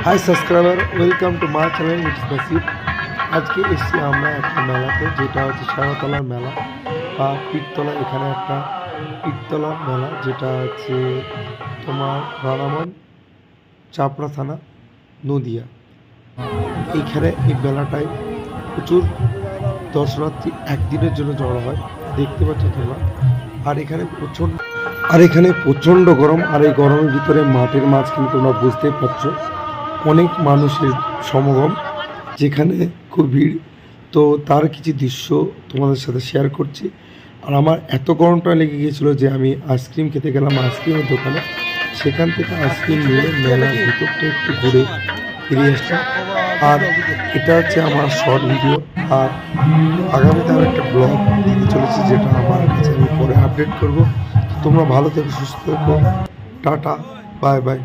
High subscriber, welcome to my channel it's Basir. আজকে এসেছি আমরা একটা মেলাতে, যেটা হচ্ছে সারাতলার মেলা বা পীরতলা। এখানে একটা পীরতলার মেলা, যেটা হচ্ছে তোমার রানামন চাপড়া থানা, নদিয়া। এইখানে এই মেলাটায় প্রচুর দর্শনার্থী একদিনের জন্য জড়ো হয়, দেখতে পাচ্ছ তোমরা। আর এখানে প্রচণ্ড গরম, আর এই গরমের ভিতরে মাঠের মাঝখানে তোমরা বুঝতেই পারছো অনেক মানুষের সমাগম, যেখানে খুব ভিড়। তো তার কিছু দৃশ্য তোমাদের সাথে শেয়ার করছি। আর আমার এত গরমটা লেগে গিয়েছিলো যে আমি আইসক্রিম খেতে গেলাম আইসক্রিমের দোকানে। সেখান থেকে আইসক্রিম নিয়ে মেলার ভিতরটা একটু ঘুরে ফিরে আসলাম। আর এটা হচ্ছে আমার শর্ট ভিডিও। আর আগামীতে আর একটা ব্লগ দিতে চলেছি, যেটা আমার কাছে আমি পরে আপডেট করবো। তোমরা ভালো থেকো, সুস্থ থেকো, টাটা, বাই বাই।